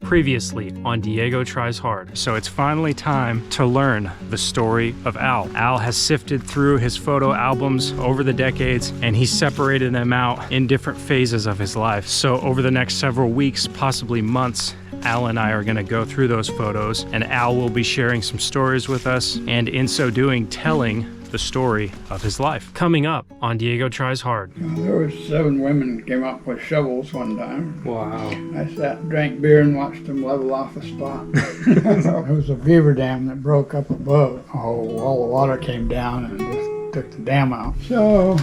Previously on Diego Tries Hard. So it's finally time to learn the story of Al. Al has sifted through his photo albums over the decades and he's separated them out in different phases of his life. So over the next several weeks, possibly months, Al and I are going to go through those photos, and Al will be sharing some stories with us, and in so doing, telling the story of his life. Coming up on Diego Tries Hard. There were 7 women came up with shovels one time. Wow. I sat and drank beer and watched them level off a spot. There was a beaver dam that broke up above. Oh, all the water came down and just took the dam out. So,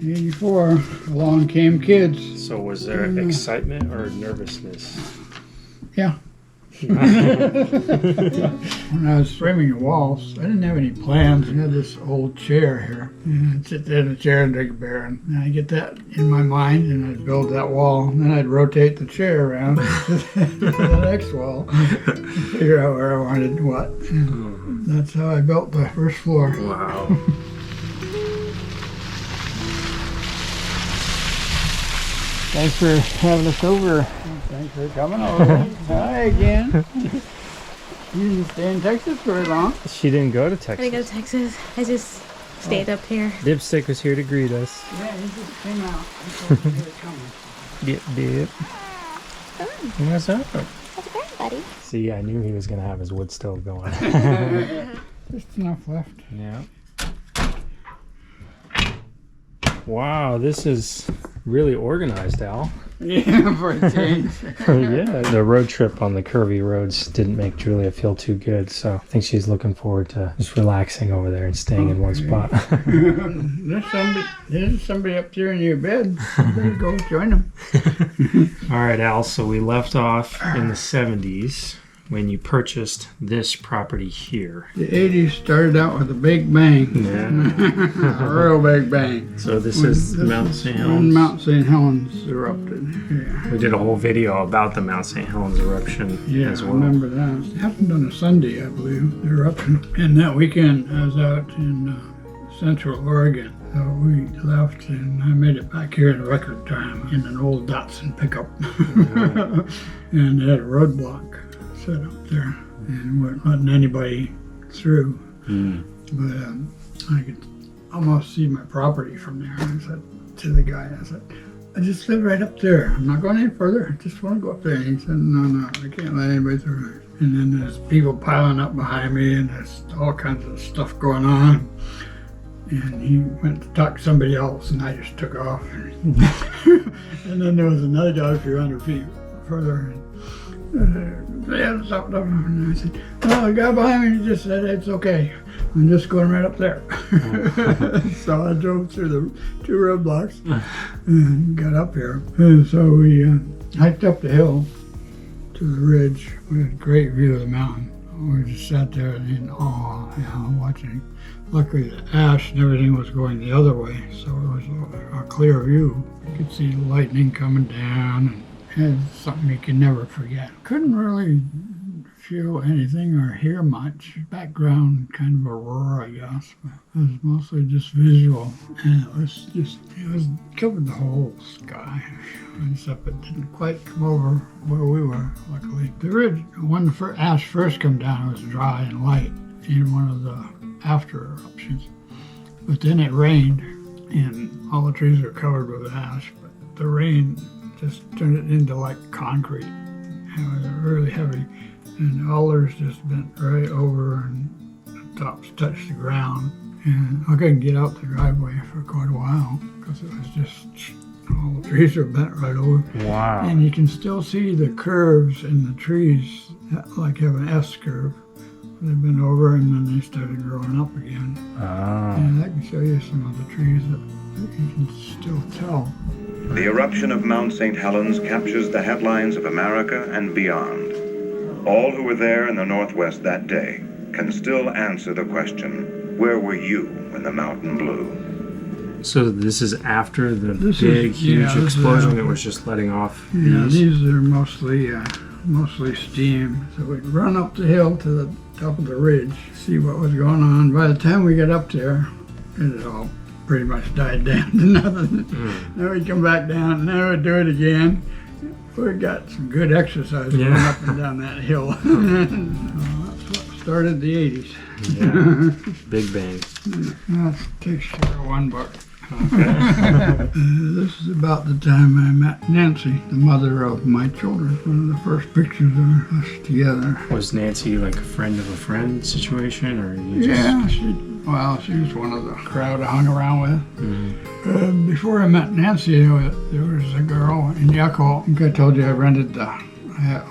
in '84, along came kids. So was there excitement or nervousness? Yeah. When I was framing the walls, I didn't have any plans. I had this old chair here. And I'd sit there in the chair and drink a beer. And I'd get that in my mind and I'd build that wall. And then I'd rotate the chair around to the next wall. Figure out where I wanted what. And that's how I built the first floor. Wow. Thanks for having us over. Thanks for coming over. Hi again. You didn't stay in Texas very long. She didn't go to Texas. I didn't go to Texas. I just stayed up here. Dipstick was here to greet us. Yeah, he just came out. He told me he was coming. Dip. What's up? How's it going, buddy? See, I knew he was going to have his wood stove going. Just enough left. Yeah. Wow, this is really organized, Al. Yeah, for a change. Yeah, the road trip on the curvy roads didn't make Julia feel too good, so I think she's looking forward to just relaxing over there and staying in one spot. There's somebody up there in your bed. You better go join them. All right, Al, so we left off in the 70s when you purchased this property here. The 80s started out with a big bang. Yeah. A real big bang. So this is Mt St Helens. When Mt St Helens erupted. Yeah. We did a whole video about the Mt St Helens eruption as well. I remember that. It happened on a Sunday, I believe, the eruption. And that weekend, I was out in Central Oregon. So we left, and I made it back here in record time in an old Datsun pickup. And they had a roadblock set up there, and weren't letting anybody through. But I could almost see my property from there. I said to the guy, I said, I just live right up there. I'm not going any further. I just want to go up there. And he said, no, I can't let anybody through. And then there's people piling up behind me, and there's all kinds of stuff going on. And he went to talk to somebody else, and I just took off. And then there was another guy a few hundred feet further. And I said, oh, the guy behind me just said it's okay. I'm just going right up there. So I drove through the 2 roadblocks and got up here. And so we hiked up the hill to the ridge. We had a great view of the mountain. We just sat there in awe, watching. Luckily, the ash and everything was going the other way, so it was a clear view. You could see the lightning coming down, and it's something you can never forget. Couldn't really feel anything or hear much. Background kind of a roar, I guess, but it was mostly just visual, and it was covered the whole sky, except it didn't quite come over where we were, luckily. The ridge, when the ash first came down, it was dry and light in one of the after eruptions. But then it rained, and all the trees were covered with ash, but the rain just turned it into like concrete. It was really heavy, and the alders just bent right over, and the tops touched the ground. And I couldn't get out the driveway for quite a while because it was just all the trees were bent right over. Wow! And you can still see the curves in the trees, like have an S curve. They've been over, and then they started growing up again. And I can show you some of the trees that you can still tell. The eruption of Mt St Helens captures the headlines of America and beyond. All who were there in the Northwest that day can still answer the question, where were you when the mountain blew? So this is after the huge explosion that was just letting off these are mostly steam. So we'd run up the hill to the top of the ridge, see what was going on. By the time we got up there, it had all pretty much died down to nothing. Then we'd come back down, and then we'd do it again. We got some good exercise going up and down that hill. That's what started the 80s. Yeah. Big bang. That takes care of one book. Okay. This is about the time I met Nancy, the mother of my children. One of the first pictures of us together. Was Nancy like a friend of a friend situation, or you just... Yeah, she was one of the crowd I hung around with. Mm-hmm. Before I met Nancy, there was a girl in Yucca. I think I told you I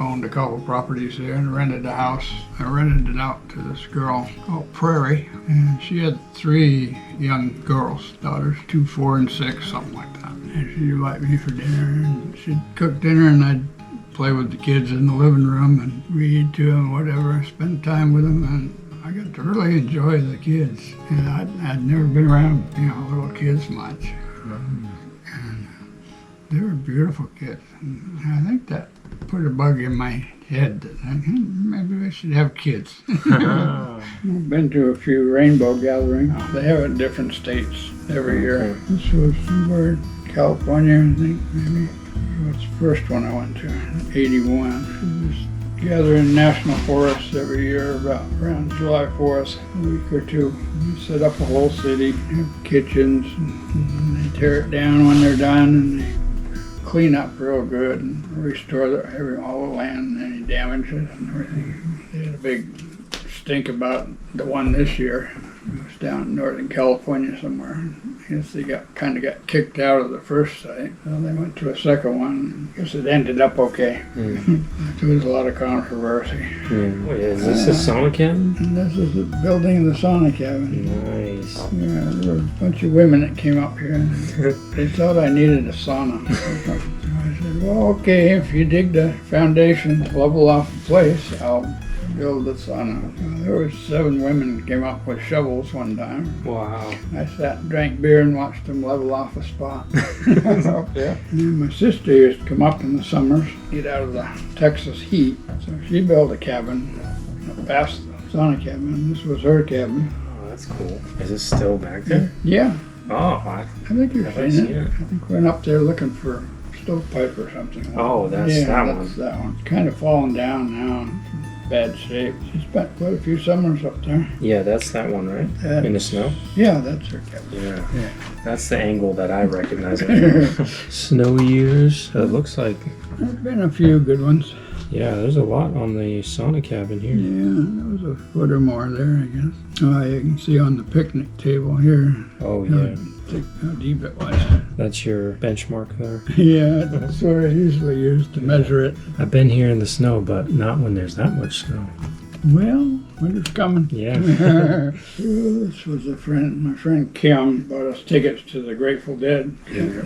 owned a couple properties there and rented a house. I rented it out to this girl called Prairie, and she had 3 young girls, daughters, 2, 4, and 6, something like that. And she'd invite me for dinner, and she'd cook dinner, and I'd play with the kids in the living room and read to them, whatever, spend time with them, and I got to really enjoy the kids. And I'd never been around, little kids much. And they were beautiful kids. And I think that put a bug in my head that maybe I should have kids. I've been to a few rainbow gatherings. They have it in different states every year. This was somewhere in California, I think, maybe. It was the first one I went to, 81. We just gather in national forests every year around July 4th, a week or two. We set up a whole city, have kitchens, and they tear it down when they're done, and they clean up real good and restore all the land and any damages and everything. They had a big stink about the one this year. It was down in Northern California somewhere. I guess they got kicked out of the first site. So they went to a second one. I guess it ended up okay. There was a lot of controversy. Is this a sauna cabin? And this is the building of the sauna cabin. Nice. Yeah, there were a bunch of women that came up here and they thought I needed a sauna. I said, well, okay, if you dig the foundation, level off the place, I'll build the sauna. So there were 7 women that came up with shovels one time. Wow. I sat and drank beer and watched them level off a spot. Yeah. And then my sister used to come up in the summers, get out of the Texas heat. So she built a cabin past the sauna cabin. This was her cabin. Oh, that's cool. Is it still back there? Yeah. Oh, I think you've seen it. I think we went up there looking for stovepipe or something. Oh, that's that one. That's that one. It's kind of fallen down now. Bad shape. She spent quite a few summers up there. Yeah, that's that one, right? In the snow? Yeah, that's her cabin. Yeah. That's the angle that I recognize. Snow years. It looks like... There's been a few good ones. Yeah, there's a lot on the sauna cabin here. Yeah, there was a foot or more there, I guess. Oh, you can see on the picnic table here. Oh, yeah. How deep it was. That's your benchmark there? Yeah, that's what I usually use to measure it. I've been here in the snow, but not when there's that much snow. Well, winter's coming. Yeah. This was my friend Kim bought us tickets to the Grateful Dead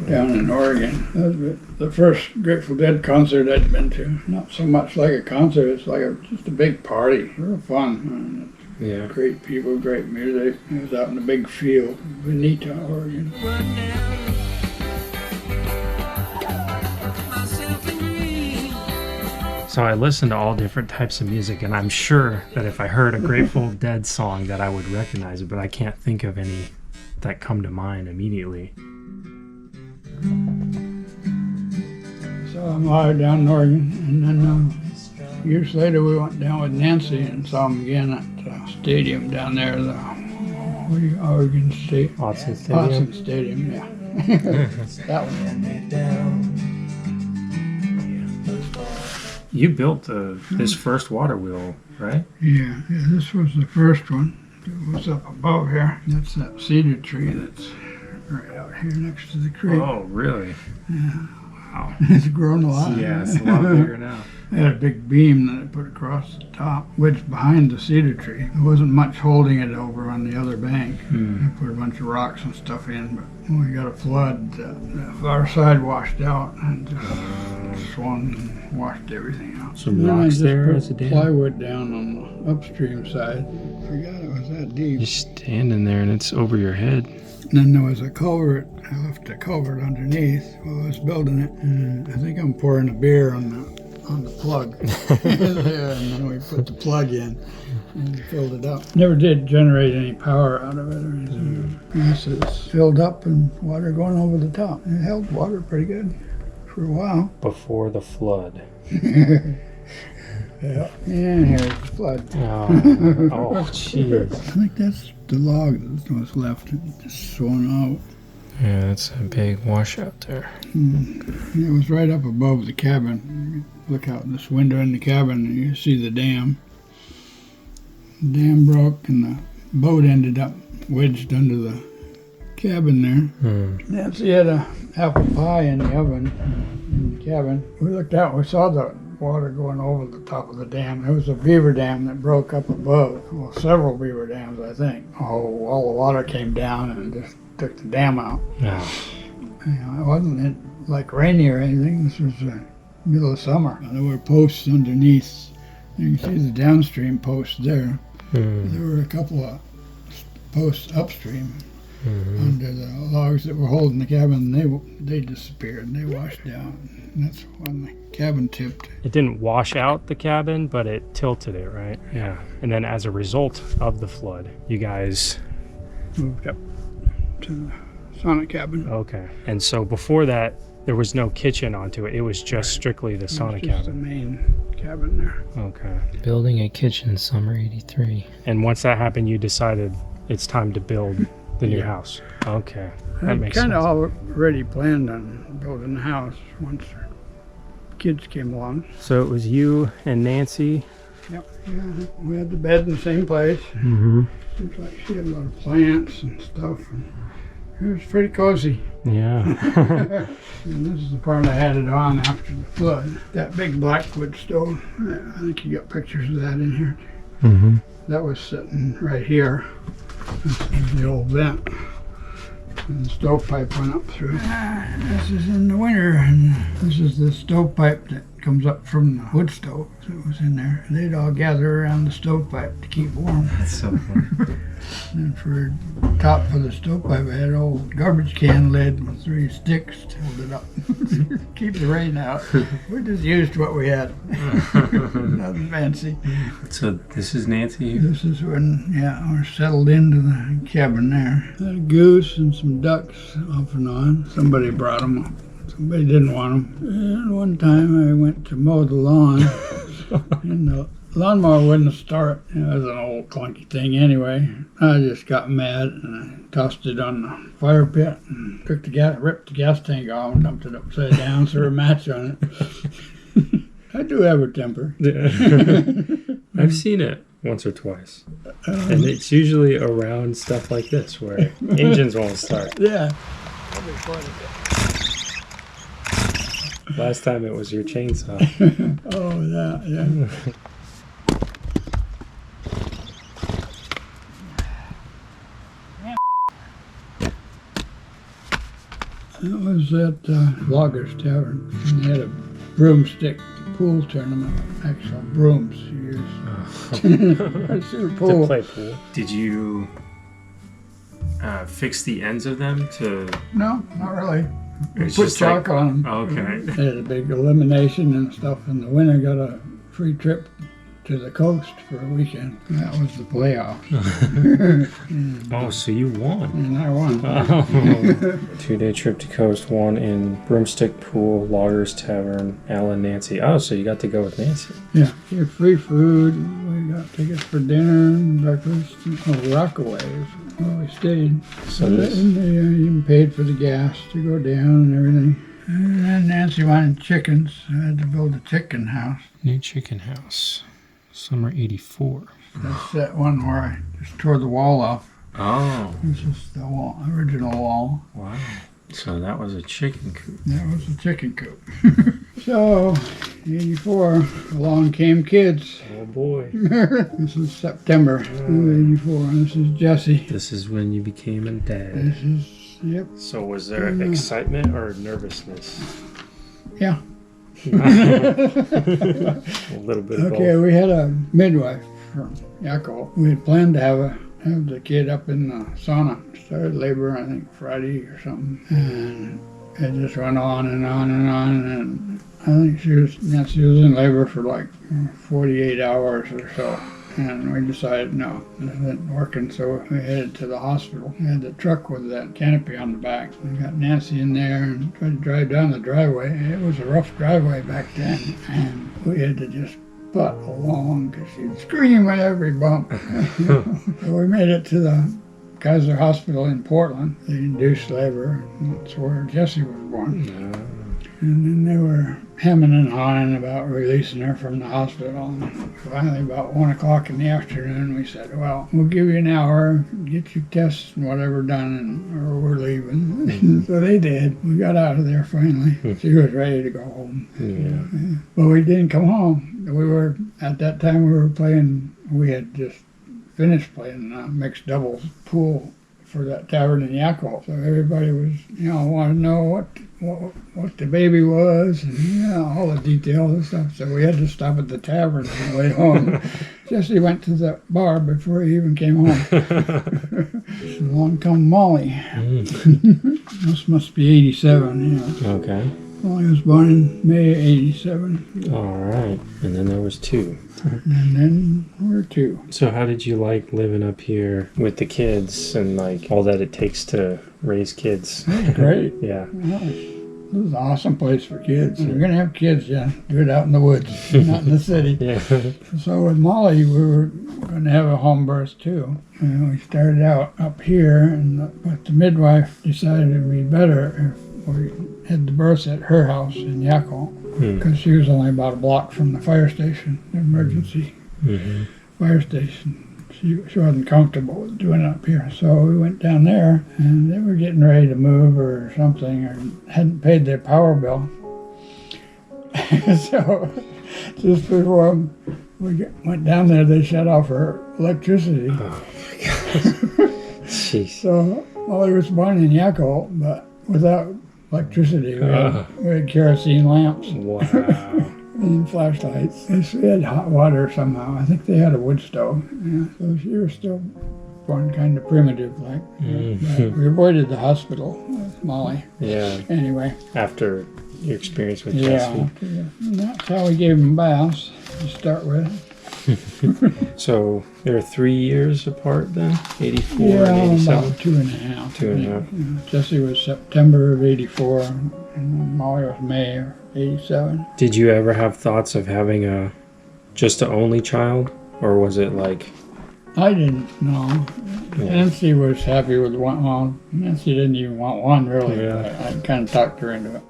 down in Oregon. That was the first Grateful Dead concert I'd been to. Not so much like a concert, it's like just a big party. Real fun. Yeah. Great people, great music. It was out in a big field, Bonita, Oregon. So I listen to all different types of music, and I'm sure that if I heard a Grateful Dead song that I would recognize it, but I can't think of any that come to mind immediately. So I'm live down in Oregon, and then years later we went down with Nancy and saw him again at the stadium down there, the Oregon State. Autzen Stadium? Autzen Stadium, yeah. That one. You built this first water wheel, right? Yeah, this was the first one. It was up above here. That's that cedar tree that's right out here next to the creek. Oh, really? Yeah. Wow. It's grown a lot. Yeah, it's a lot bigger now. I had a big beam that I put across the top, wedged behind the cedar tree. There wasn't much holding it over on the other bank. I put a bunch of rocks and stuff in, but when we got a flood, the far side washed out and just swung and washed everything out. Some rocks there as a dam. Plywood down on the upstream side. I forgot it was that deep. You're standing there and it's over your head. And then there was a culvert. I left a culvert underneath while I was building it. And I think I'm pouring a beer on the plug. There, and then we put the plug in and filled it up. Never did generate any power out of it or anything. Yes, it's filled up and water going over the top. It held water pretty good for a while. Before the flood. Yeah. And here's the flood. Oh, jeez. I think that's the log that was left, just swung out. Yeah, it's a big washout there. It was right up above the cabin. You look out this window in the cabin and you see the dam. The dam broke and the boat ended up wedged under the cabin there. Nancy had a apple pie in the oven in the cabin. We looked out, we saw the water going over the top of the dam. There was a beaver dam that broke up above. Well, several beaver dams, I think. Oh, all the water came down and just took the dam out. Yeah. You know, it wasn't like rainy or anything. This was the middle of summer. There were posts underneath. You can see the downstream posts there. There were a couple of posts upstream under the logs that were holding the cabin. They disappeared and they washed down. And that's when the cabin tipped. It didn't wash out the cabin, but it tilted it, right? Yeah. And then as a result of the flood, you guys Moved up to the sauna cabin. Okay. And so before that, there was no kitchen onto it. It was just strictly the sauna It was just the cabin. main cabin there. Okay. Building a kitchen, summer 83. And once that happened, you decided it's time to build the new Yeah. house. Okay. That I makes kind sense. of already planned on building a house once our kids came along. So it was you and Nancy. Yep. Yeah, we had the bed in the same place. Mm-hmm. Seems like she had a lot of plants and stuff. And it was pretty cozy. Yeah. And this is the part I had it on after the flood. That big blackwood stove. I think you got pictures of that in here. Mm-hmm. That was sitting right here. This is the old vent. And the stovepipe went up through. This is in the winter, and this is the stovepipe that comes up from the wood stove that was in there. They'd all gather around the stovepipe to keep warm. That's so fun. And for top of the stovepipe, I had an old garbage can lid with 3 sticks to hold it up. Keep the rain out. We just used what we had. Nothing fancy. So this is Nancy. This is when, we're settled into the cabin there. Had a goose and some ducks off and on. Somebody brought them up. Somebody didn't want them. And one time I went to mow the lawn, and the lawnmower wouldn't start. It was an old clunky thing anyway. I just got mad and I tossed it on the fire pit and took the gas, ripped the gas tank off and dumped it upside down, threw a match on it. I do have a temper. I've seen it once or twice. And it's usually around stuff like this where engines won't start. Yeah. Last time it was your chainsaw. Oh, yeah. It was at Loggers Tavern. And they had a broomstick pool tournament. Actual brooms you use. To play pool. Did you fix the ends of them to? No, not really. We It's put just chalk on them. Okay. They had a big elimination and stuff. In the winter, got a free trip to the coast for a weekend. That was the playoffs. Oh, so you won. And I won. 2-day trip to coast, one in Broomstick Pool, Loggers Tavern, Al and Nancy. Oh, so you got to go with Nancy. Yeah, you had free food. We got tickets for dinner and breakfast. Rockaway is where we stayed. So And this, they even paid for the gas to go down and everything. And then Nancy wanted chickens. I had to build a chicken house. New chicken house, summer 84. That's that one where I just tore the wall off. Oh, This is the wall, original wall. wow. So that was a chicken coop. That was the chicken coop. So, 84, along came kids. oh boy. This is September of 84. This is Jesse. This is when you became a dad. This is, yep, So was there excitement or nervousness? yeah. A little bit of Okay, both. we had a midwife from Yakko. We had planned to have the kid up in the sauna. Started labor, I think, Friday or something. And it just went on and on and on. And I think Nancy was in labor for like 48 hours or so. And we decided no, it wasn't working, so we headed to the hospital. We had the truck with that canopy on the back. We got Nancy in there and tried to drive down the driveway. It was a rough driveway back then, and we had to just butt along because she'd scream at every bump. So we made it to the Kaiser Hospital in Portland. They induced labor. That's where Jesse was born. And then they were hemming and hawing about releasing her from the hospital. And finally, about 1 o'clock in the afternoon, we said, well, we'll give you an hour, get your tests and whatever done, or we're leaving. So they did. We got out of there finally. She was ready to go home. Yeah. But we didn't come home. We were, at that time, we had just finished playing mixed doubles pool for that tavern in Yakko. So everybody was, wanted to know what the baby was and all the details and stuff. So we had to stop at the tavern on the way home. Jesse went to the bar before he even came home. Along come Molly. This must be 87, Okay. Molly was born in May 87. All right. And then there was 2. And then we're 2. So how did you like living up here with the kids and like all that it takes to raise kids? Great. Yeah. This is an awesome place for kids. If you're going to have kids, do it out in the woods, not in the city. Yeah. So with Molly, we were going to have a home birth too. And we started out up here, but the midwife decided it would be better if we had the birth at her house in Yakko, because she was only about a block from the fire station, the emergency fire station. She wasn't comfortable with doing it up here, so we went down there, and they were getting ready to move or something, or hadn't paid their power bill. So just before we went down there, they shut off her electricity. Oh my God. Jeez. So Molly was born in Yakko, but without electricity. We had kerosene lamps. Wow. And flashlights. We had hot water somehow. I think they had a wood stove. Yeah, so she was still born kind of primitive, like. But we avoided the hospital with Molly. Yeah. Anyway. After your experience with Jesse. And that's how we gave them baths to start with. So they're 3 years apart then? 84 yeah, and 87? about 2.5. 2.5. Yeah. Jesse was September of 84, and Molly was May of 87. Did you ever have thoughts of having just an only child? Or was it like... I didn't know. Yeah. Nancy was happy with one. Well, Nancy didn't even want one, really. Yeah. But I kind of talked her into it.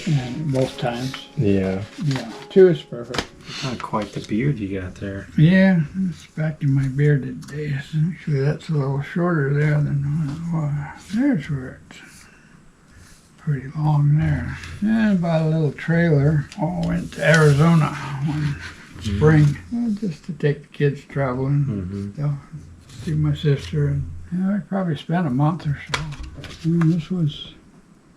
And both times. Yeah. Yeah. 2 is perfect. Not quite the beard you got there. Yeah, it's back in my bearded days. Actually, that's a little shorter there than what it was. There's where it's pretty long there. And bought a little trailer. Went to Arizona one spring, just to take the kids traveling. So, see my sister, and I probably spent a month or so. And this was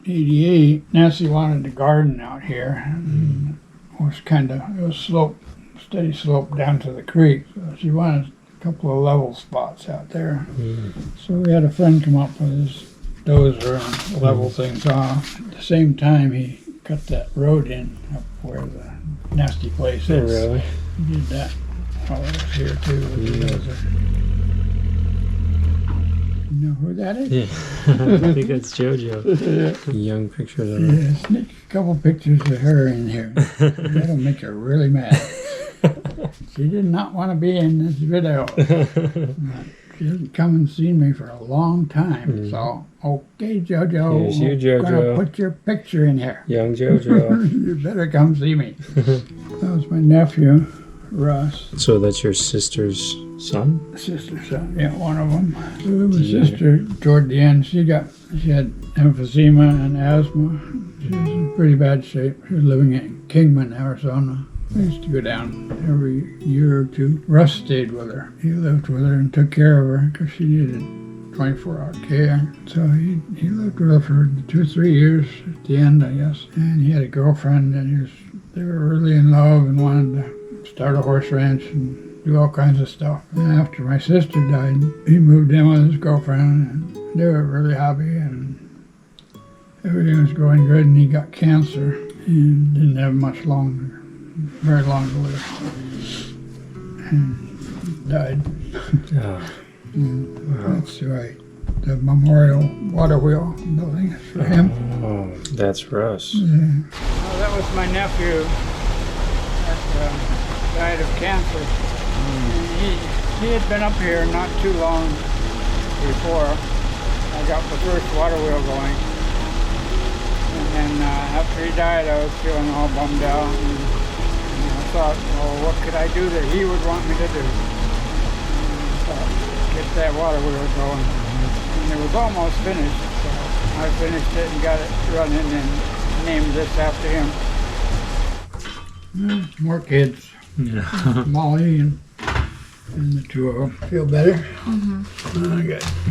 88. Nancy wanted to garden out here. And it was steady slope down to the creek. So she wanted a couple of level spots out there. So we had a friend come up with his dozer and level things off. At the same time, he cut that road in up where the nasty place is. Oh, really? He did that while I was here too with the dozer. You know who that is? Yeah. I think that's JoJo. Young pictures of her. Yeah, sneak a couple pictures of her in here. That'll make her really mad. She did not want to be in this video. She hasn't come and seen me for a long time. So, okay, JoJo. Here's you, JoJo. I'm gonna put your picture in here. Young JoJo. You better come see me. That was my nephew, Russ. So that's your sister's son? Sister's son, yeah, one of them. So my sister, toward the end, she had emphysema and asthma. She was in pretty bad shape. She was living in Kingman, Arizona. I used to go down every year or 2. Russ stayed with her. He lived with her and took care of her because she needed 24-hour care. So he lived with her for 2 or 3 years at the end, I guess. And he had a girlfriend, and they were really in love and wanted to start a horse ranch and do all kinds of stuff. And after my sister died, he moved in with his girlfriend, and they were really happy, and everything was going good, and he got cancer and didn't have very long to live. And died. Oh, That's right. The memorial water wheel building is for him. oh, that's for us. Well, that was my nephew that died of cancer. He had been up here not too long before I got the first water wheel going. And then after he died, I was feeling all bummed out. And I thought, well, what could I do that he would want me to do? And I thought, get that water wheel going. And it was almost finished, so I finished it and got it running and named this after him. More kids. Yeah. Molly and the two of them. Feel better?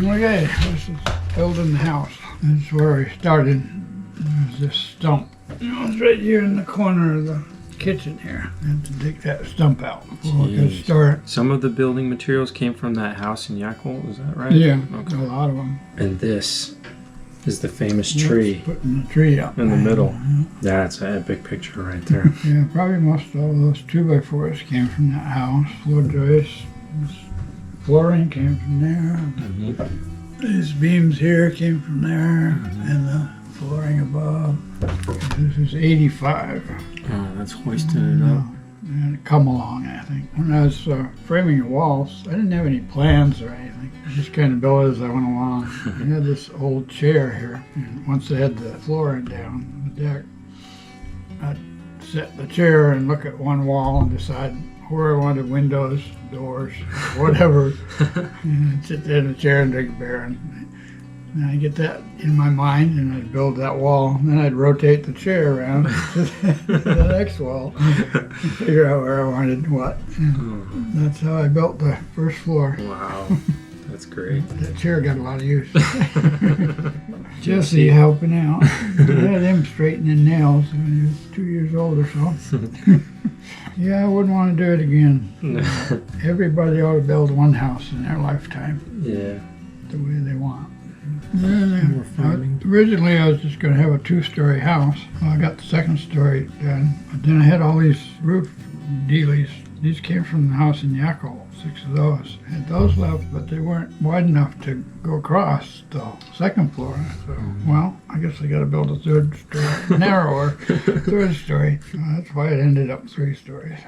Okay, this is building the house. This is where we started. There's this stump. It's right here in the corner of the kitchen here. I had to dig that stump out before we could start. Some of the building materials came from that house in Yakult, is that right? Yeah, Okay. a lot of them. And this is the famous tree Putting the tree up in the middle. That's an epic picture right there. Yeah, probably most of all those 2x4s came from that house. Floor joists, this flooring came from there. These beams here came from there, and the flooring above. This is 85. Oh, that's hoisting it up. And it come along, I think. When I was framing the walls, I didn't have any plans or anything. I just kind of built it as I went along. I had this old chair here, and once I had the flooring down, the deck, I'd set the chair and look at one wall and decide where I wanted windows, doors, whatever. And I'd sit there in the chair and drink a beer. And I'd get that in my mind, and I'd build that wall. And then I'd rotate the chair around to the next wall, and figure out where I wanted what. And that's how I built the first floor. Wow, that's great. That chair got a lot of use. Jesse helping out. I had him straightening nails when he was 2 years old or so. Yeah, I wouldn't want to do it again. Everybody ought to build one house in their lifetime Yeah. the way they want. Originally, I was just going to have a 2-story house. Well, I got the second story done, but then I had all these roof dealies. These came from the house in Yakult, 6 of those. I had those left, but they weren't wide enough to go across the second floor. So, well, I guess I got to build a 3rd story, narrower 3rd story. So that's why it ended up 3 stories.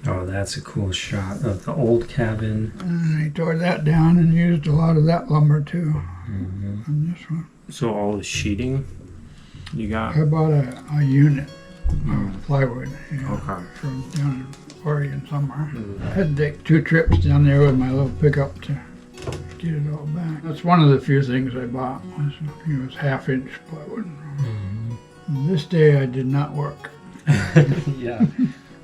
Oh, that's a cool shot of the old cabin. And I tore that down and used a lot of that lumber too on this one. So all the sheeting you got? I bought a unit of plywood Okay. from down in Oregon somewhere. I had to take 2 trips down there with my little pickup to get it all back. That's one of the few things I bought was it was 1/2-inch plywood. This day I did not work. Yeah.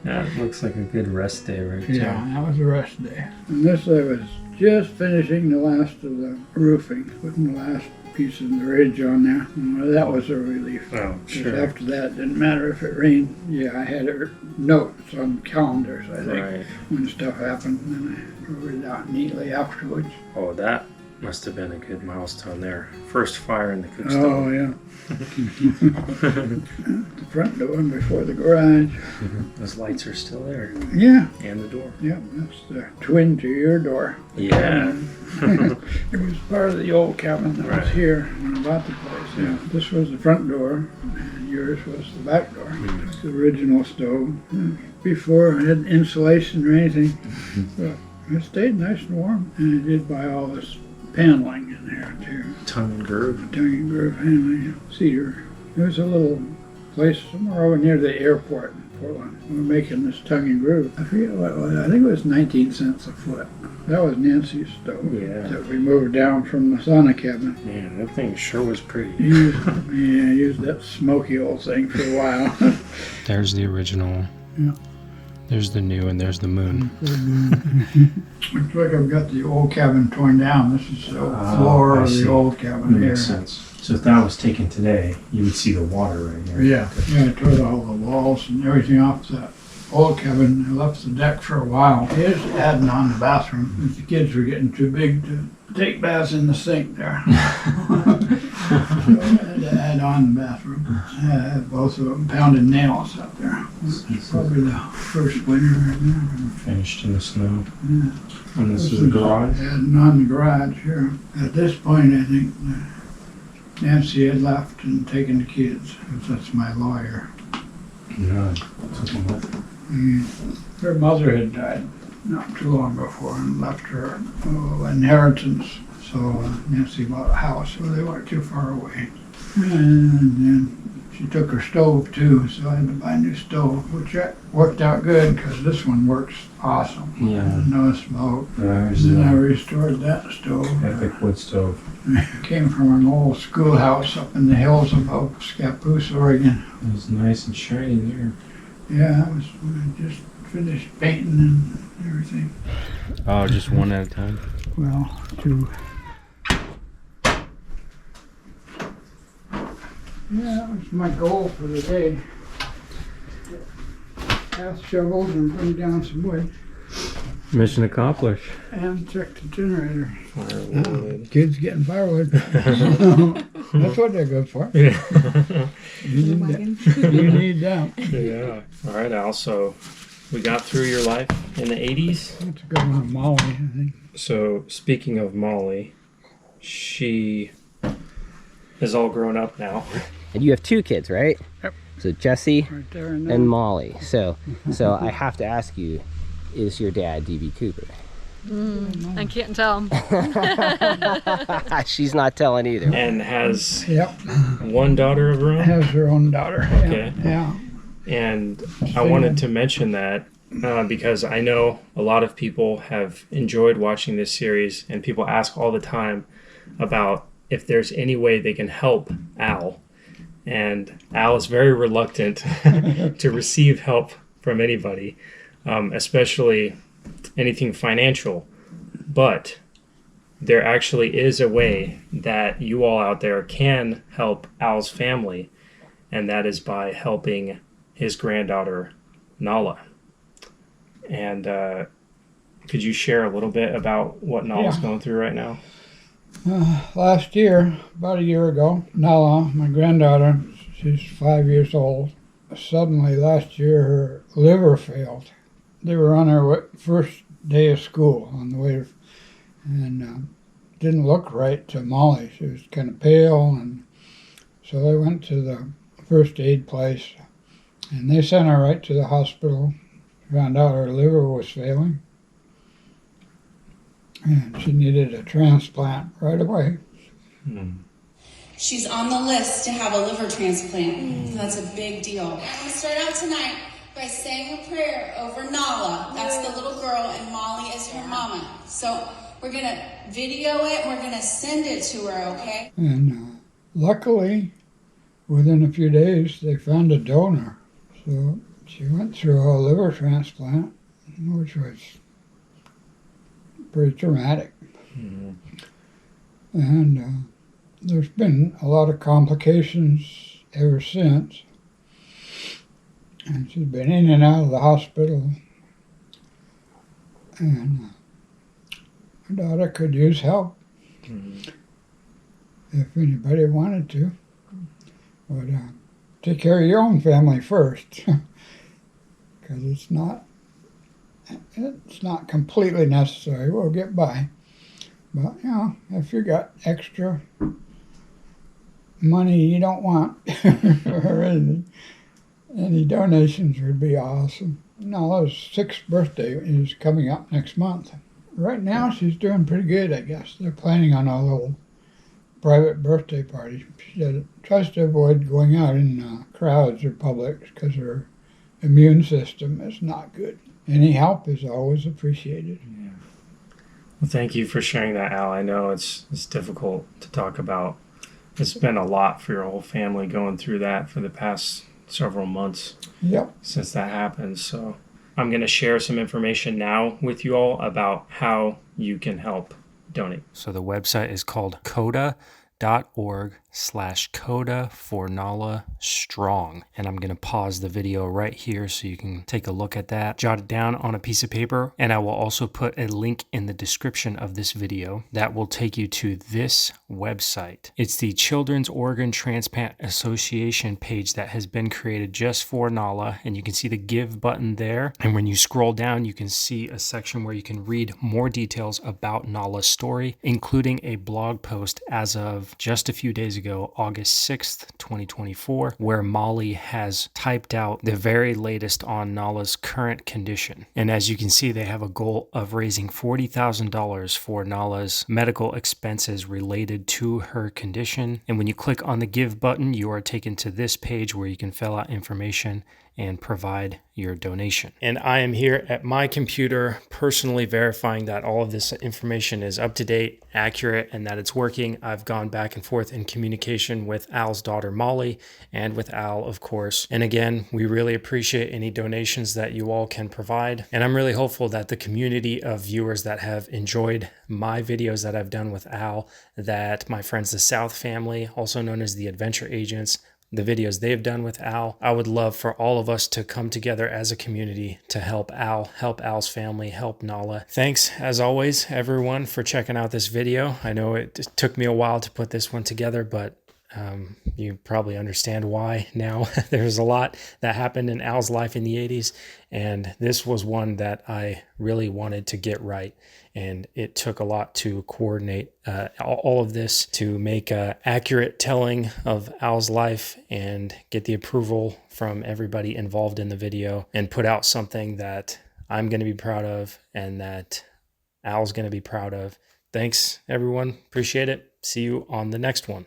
That looks like a good rest day right there. Yeah, that was a rest day. And this I was just finishing the last of the roofing, putting the last piece of the ridge on there. Well, that was a relief. Oh, Because sure. after that, it didn't matter if it rained. Yeah, I had notes on calendars, I think, Right. when stuff happened, and I wrote it out neatly afterwards. Oh, that must have been a good milestone there. First fire in the cook Oh, stove. yeah. The front door before the garage. Those lights are still there. Yeah, And the door. yeah, that's the twin to your door. Yeah. It was part of the old cabin that was Right. here when I bought the place. Yeah. This was the front door, and yours was the back door. It's the original stove. Before I had insulation or anything, but it stayed nice and warm. And I did buy all this paneling in there too. Tongue and groove. Tongue and groove paneling, cedar. There's a little place somewhere over near the airport in Portland. We were making this tongue and groove. I forget what it was. I think it was 19 cents a foot. That was Nancy's stove Yeah. that we moved down from the sauna cabin. Man, that thing sure was pretty. Used that smoky old thing for a while. There's the original. Yeah. There's the new, and there's the moon. Looks like I've got the old cabin torn down. This is the floor I of see. the old cabin here. Makes sense. So if that was taken today, you would see the water right here. Yeah, I tore all the walls and everything off that old cabin. I left the deck for a while. Here's adding on the bathroom. The kids were getting too big to take baths in the sink there. So I had to add on the bathroom. I had both of them pounding nails up there. It's probably the first winter right now. Finished in the snow. Yeah. And this is the garage? Yeah, not in the garage here. At this point, I think Nancy had left and taken the kids, because that's my lawyer. Yeah, took them with her. Her mother had died not too long before and left her inheritance. So Nancy bought a house, so they weren't too far away. And then she took her stove too, so I had to buy a new stove, which worked out good because this one works awesome. Yeah. No smoke. There's Then I the restored that stove. epic wood stove. Came from an old schoolhouse up in the hills above Scappoose, Oregon. It was nice and shiny there. Yeah, we just finished painting and everything. Oh, just one at a time? Well, two. Yeah, that was my goal for the day. Path shovels and bring down some wood Mission accomplished. and check the generator. Firewood. Kids getting firewood. That's what they're good for. Yeah. You need that. You need that. Yeah. All right, Al. So we got through your life in the 80s. That's a good one of Molly, I think. So speaking of Molly, she is all grown up now. And you have two kids, right? Yep. So Jesse Right there and and Molly. So I have to ask you, is your dad D.B. Cooper? I can't tell. She's not telling either. And has Yep. one daughter of her own. Has her own daughter. Yeah. Okay. Yeah. And I wanted to mention that because I know a lot of people have enjoyed watching this series, and people ask all the time about if there's any way they can help Al. And Al is very reluctant to receive help from anybody, especially anything financial. But there actually is a way that you all out there can help Al's family, and that is by helping his granddaughter, Nala. And could you share a little bit about what Nala's going through right now? Last year, about a year ago, Nala, my granddaughter, she's 5 years old. Suddenly last year, her liver failed. They were on her first day of school on the way, and didn't look right to Molly. She was kind of pale, and so they went to the first aid place, and they sent her right to the hospital. Found out her liver was failing, and she needed a transplant right away. She's on the list to have a liver transplant. So that's a big deal. I'm going to start out tonight by saying a prayer over Nala. That's the little girl, and Molly is her mama. So we're going to video it, and we're going to send it to her, okay? And luckily, within a few days, they found a donor. So she went through a liver transplant, which was pretty traumatic. And there's been a lot of complications ever since. And she's been in and out of the hospital. And her daughter could use help if anybody wanted to. But take care of your own family first, because it's not completely necessary. We'll get by. But, you know, if you got extra money you don't want, or any donations would be awesome. Nala's 6th birthday is coming up next month. Right now she's doing pretty good, I guess. They're planning on a little private birthday party. She tries to avoid going out in crowds or public because her immune system is not good. Any help is always appreciated. Yeah. Well, thank you for sharing that, Al. I know it's difficult to talk about. It's been a lot for your whole family going through that for the past several months. Yep. Since that happened. So I'm going to share some information now with you all about how you can help donate. So the website is called coda.org. .org/coda for Nala strong. And I'm going to pause the video right here so you can take a look at that. Jot it down on a piece of paper, and I will also put a link in the description of this video that will take you to this website. It's the Children's Organ Transplant Association page that has been created just for Nala, and you can see the give button there. And when you scroll down, you can see a section where you can read more details about Nala's story, including a blog post as of just a few days ago, August 6th, 2024, where Molly has typed out the very latest on Nala's current condition. And as you can see, they have a goal of raising $40,000 for Nala's medical expenses related to her condition. And when you click on the give button, you are taken to this page where you can fill out information and provide your donation. And I am here at my computer personally verifying that all of this information is up to date, accurate, and that it's working. I've gone back and forth in communication with Al's daughter Molly and with Al, of course. And again, we really appreciate any donations that you all can provide. And I'm really hopeful that the community of viewers that have enjoyed my videos that I've done with Al, that my friends the South family, also known as the Adventure Agents, the videos they've done with Al. I would love for all of us to come together as a community to help Al, help Al's family, help Nala. Thanks, as always, everyone, for checking out this video. I know it took me a while to put this one together, but you probably understand why now. There's a lot that happened in Al's life in the 80s, and this was one that I really wanted to get right. And it took a lot to coordinate all of this to make an accurate telling of Al's life and get the approval from everybody involved in the video and put out something that I'm going to be proud of and that Al's going to be proud of. Thanks, everyone. Appreciate it. See you on the next one.